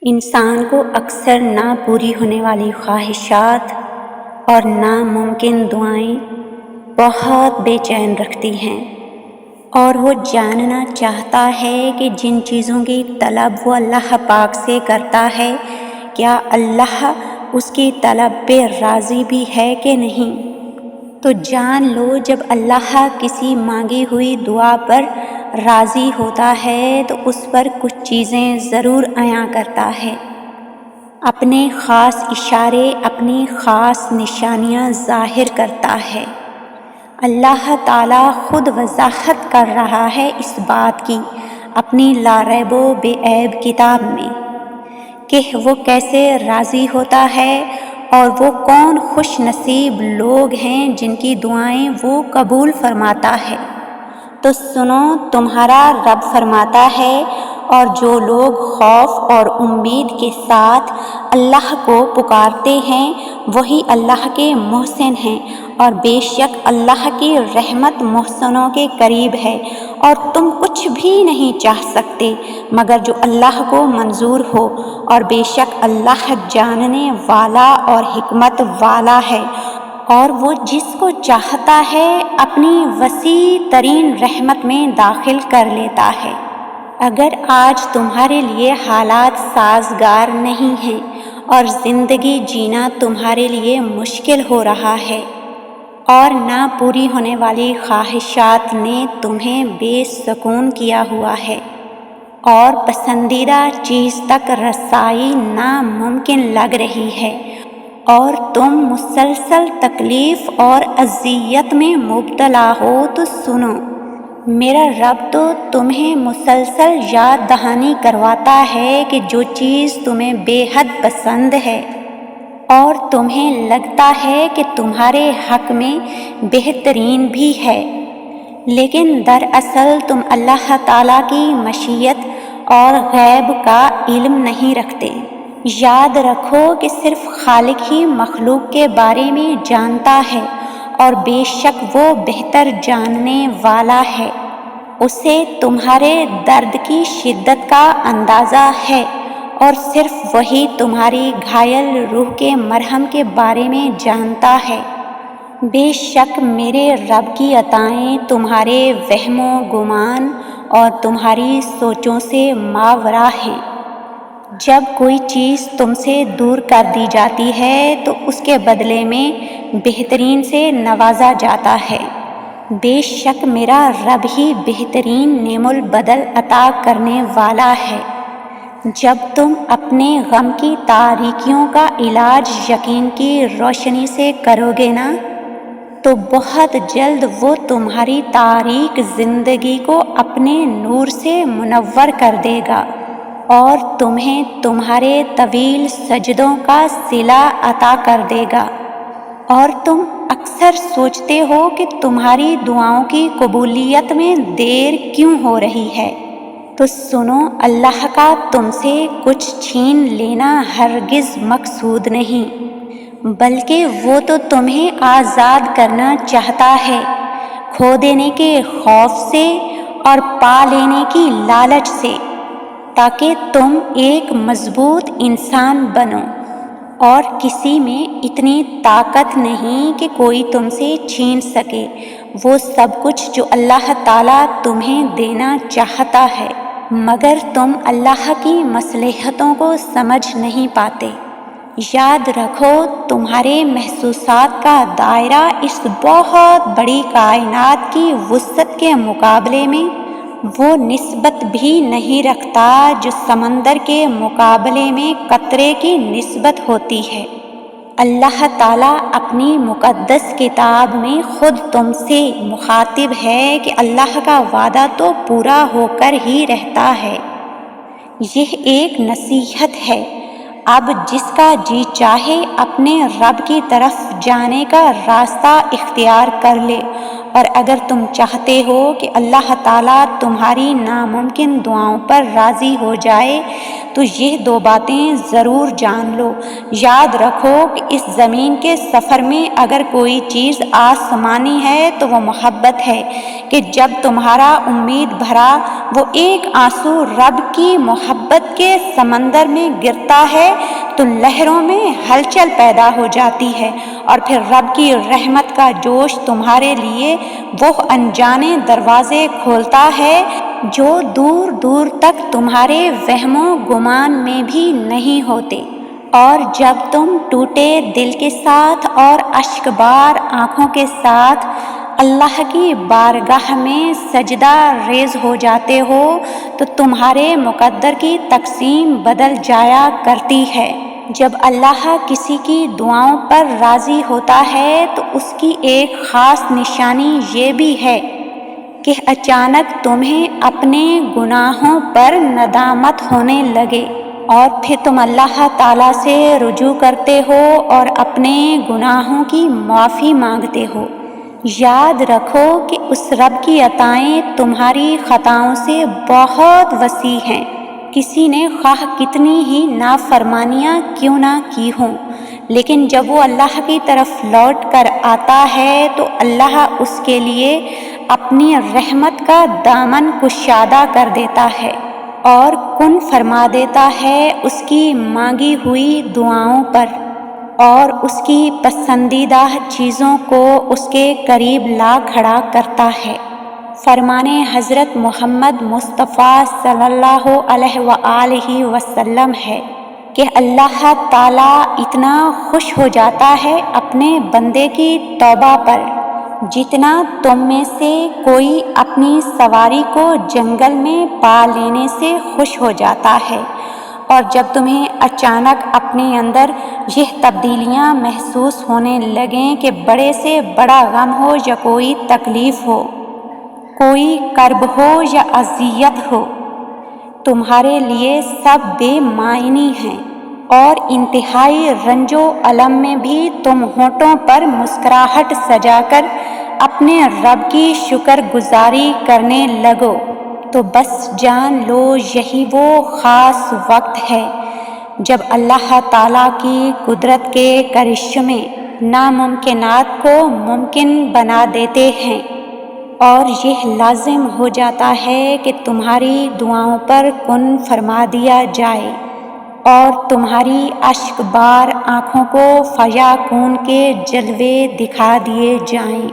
انسان کو اکثر نہ پوری ہونے والی خواہشات اور ناممکن دعائیں بہت بے چین رکھتی ہیں، اور وہ جاننا چاہتا ہے کہ جن چیزوں کی طلب وہ اللہ پاک سے کرتا ہے، کیا اللہ اس کی طلب پہ راضی بھی ہے کہ نہیں؟ تو جان لو، جب اللہ کسی مانگی ہوئی دعا پر راضی ہوتا ہے تو اس پر کچھ چیزیں ضرور عطا کرتا ہے۔ اپنے خاص اشارے، اپنی خاص نشانیاں ظاہر کرتا ہے۔ اللہ تعالیٰ خود وضاحت کر رہا ہے اس بات کی اپنی لا ریب و بے عیب کتاب میں کہ وہ کیسے راضی ہوتا ہے اور وہ کون خوش نصیب لوگ ہیں جن کی دعائیں وہ قبول فرماتا ہے۔ تو سنو، تمہارا رب فرماتا ہے، اور جو لوگ خوف اور امید کے ساتھ اللہ کو پکارتے ہیں وہی اللہ کے محسن ہیں، اور بے شک اللہ کی رحمت محسنوں کے قریب ہے، اور تم کچھ بھی نہیں چاہ سکتے مگر جو اللہ کو منظور ہو، اور بے شک اللہ جاننے والا اور حکمت والا ہے، اور وہ جس کو چاہتا ہے اپنی وسیع ترین رحمت میں داخل کر لیتا ہے۔ اگر آج تمہارے لیے حالات سازگار نہیں ہیں اور زندگی جینا تمہارے لیے مشکل ہو رہا ہے، اور نہ پوری ہونے والی خواہشات نے تمہیں بے سکون کیا ہوا ہے، اور پسندیدہ چیز تک رسائی ناممکن لگ رہی ہے، اور تم مسلسل تکلیف اور اذیت میں مبتلا ہو، تو سنو، میرا رب تو تمہیں مسلسل یاد دہانی کرواتا ہے کہ جو چیز تمہیں بے حد پسند ہے اور تمہیں لگتا ہے کہ تمہارے حق میں بہترین بھی ہے، لیکن دراصل تم اللہ تعالیٰ کی مشیت اور غیب کا علم نہیں رکھتے۔ یاد رکھو کہ صرف خالق ہی مخلوق کے بارے میں جانتا ہے، اور بے شک وہ بہتر جاننے والا ہے۔ اسے تمہارے درد کی شدت کا اندازہ ہے، اور صرف وہی تمہاری گھائل روح کے مرہم کے بارے میں جانتا ہے۔ بے شک میرے رب کی عطائیں تمہارے وہم و گمان اور تمہاری سوچوں سے ماوراء ہیں۔ جب کوئی چیز تم سے دور کر دی جاتی ہے تو اس کے بدلے میں بہترین سے نوازا جاتا ہے۔ بے شک میرا رب ہی بہترین نعم البدل عطا کرنے والا ہے۔ جب تم اپنے غم کی تاریکیوں کا علاج یقین کی روشنی سے کرو گے نا، تو بہت جلد وہ تمہاری تاریک زندگی کو اپنے نور سے منور کر دے گا، اور تمہیں تمہارے طویل سجدوں کا صلہ عطا کر دے گا۔ اور تم اکثر سوچتے ہو کہ تمہاری دعاؤں کی قبولیت میں دیر کیوں ہو رہی ہے، تو سنو، اللہ کا تم سے کچھ چھین لینا ہرگز مقصود نہیں، بلکہ وہ تو تمہیں آزاد کرنا چاہتا ہے، کھو دینے کے خوف سے اور پا لینے کی لالچ سے، تاکہ تم ایک مضبوط انسان بنو، اور کسی میں اتنی طاقت نہیں کہ کوئی تم سے چھین سکے وہ سب کچھ جو اللہ تعالیٰ تمہیں دینا چاہتا ہے، مگر تم اللہ کی مصلحتوں کو سمجھ نہیں پاتے۔ یاد رکھو، تمہارے محسوسات کا دائرہ اس بہت بڑی کائنات کی وسعت کے مقابلے میں وہ نسبت بھی نہیں رکھتا جو سمندر کے مقابلے میں قطرے کی نسبت ہوتی ہے۔ اللہ تعالیٰ اپنی مقدس کتاب میں خود تم سے مخاطب ہے کہ اللہ کا وعدہ تو پورا ہو کر ہی رہتا ہے۔ یہ ایک نصیحت ہے، اب جس کا جی چاہے اپنے رب کی طرف جانے کا راستہ اختیار کر لے، اور اگر تم چاہتے ہو کہ اللہ تعالیٰ تمہاری ناممکن دعاؤں پر راضی ہو جائے تو یہ دو باتیں ضرور جان لو۔ یاد رکھو کہ اس زمین کے سفر میں اگر کوئی چیز آسمانی ہے تو وہ محبت ہے کہ جب تمہارا امید بھرا وہ ایک آنسو رب کی محبت کے سمندر میں گرتا ہے تو لہروں میں ہلچل پیدا ہو جاتی ہے، اور پھر رب کی رحمت کا جوش تمہارے لیے وہ انجانے دروازے کھولتا ہے جو دور دور تک تمہارے وہم و گمان میں بھی نہیں ہوتے۔ اور جب تم ٹوٹے دل کے ساتھ اور اشک بار آنکھوں کے ساتھ اللہ کی بارگاہ میں سجدہ ریز ہو جاتے ہو تو تمہارے مقدر کی تقسیم بدل جایا کرتی ہے۔ جب اللہ کسی کی دعاؤں پر راضی ہوتا ہے تو اس کی ایک خاص نشانی یہ بھی ہے کہ اچانک تمہیں اپنے گناہوں پر ندامت ہونے لگے، اور پھر تم اللہ تعالیٰ سے رجوع کرتے ہو اور اپنے گناہوں کی معافی مانگتے ہو۔ یاد رکھو کہ اس رب کی عطائیں تمہاری خطاؤں سے بہت وسیع ہیں۔ کسی نے خواہ کتنی ہی نافرمانیاں کیوں نہ کی ہوں، لیکن جب وہ اللہ کی طرف لوٹ کر آتا ہے تو اللہ اس کے لیے اپنی رحمت کا دامن کشادہ کر دیتا ہے اور کن فرما دیتا ہے اس کی مانگی ہوئی دعاؤں پر، اور اس کی پسندیدہ چیزوں کو اس کے قریب لا کھڑا کرتا ہے۔ فرمان حضرت محمد مصطفیٰ صلی اللہ علیہ وآلہ وسلم ہے کہ اللہ تعالیٰ اتنا خوش ہو جاتا ہے اپنے بندے کی توبہ پر جتنا تم میں سے کوئی اپنی سواری کو جنگل میں پا لینے سے خوش ہو جاتا ہے۔ اور جب تمہیں اچانک اپنے اندر یہ تبدیلیاں محسوس ہونے لگیں کہ بڑے سے بڑا غم ہو یا کوئی تکلیف ہو، کوئی کرب ہو یا اذیت ہو، تمہارے لیے سب بے معنی ہیں، اور انتہائی رنج و الم میں بھی تم ہونٹوں پر مسکراہٹ سجا کر اپنے رب کی شکر گزاری کرنے لگو، تو بس جان لو یہی وہ خاص وقت ہے جب اللہ تعالیٰ کی قدرت کے کرشمے ناممکنات کو ممکن بنا دیتے ہیں، اور یہ لازم ہو جاتا ہے کہ تمہاری دعاؤں پر کن فرما دیا جائے اور تمہاری اشک بار آنکھوں کو فیاکون کے جلوے دکھا دیے جائیں۔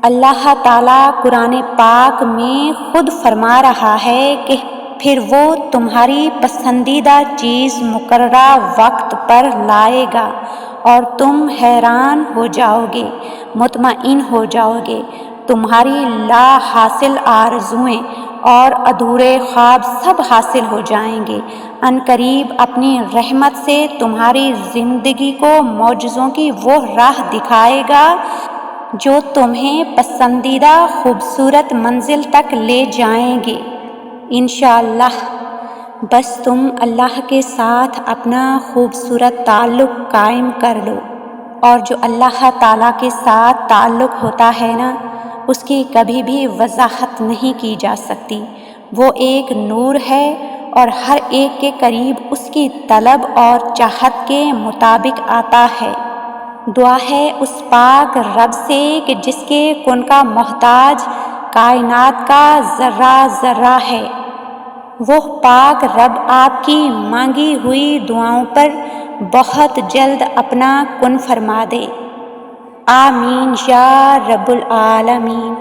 اللہ تعالیٰ قرآن پاک میں خود فرما رہا ہے کہ پھر وہ تمہاری پسندیدہ چیز مقررہ وقت پر لائے گا اور تم حیران ہو جاؤ گے، مطمئن ہو جاؤ گے، تمہاری لا حاصل آرزوئیں اور ادھورے خواب سب حاصل ہو جائیں گے۔ عنقریب اپنی رحمت سے تمہاری زندگی کو معجزوں کی وہ راہ دکھائے گا جو تمہیں پسندیدہ خوبصورت منزل تک لے جائیں گے انشاءاللہ۔ بس تم اللہ کے ساتھ اپنا خوبصورت تعلق قائم کر لو، اور جو اللہ تعالیٰ کے ساتھ تعلق ہوتا ہے نا، اس کی کبھی بھی وضاحت نہیں کی جا سکتی۔ وہ ایک نور ہے اور ہر ایک کے قریب اس کی طلب اور چاہت کے مطابق آتا ہے۔ دعا ہے اس پاک رب سے کہ جس کے کن کا محتاج کائنات کا ذرہ ذرہ ہے، وہ پاک رب آپ کی مانگی ہوئی دعاؤں پر بہت جلد اپنا کن فرما دے۔ آمین یا رب العالمین۔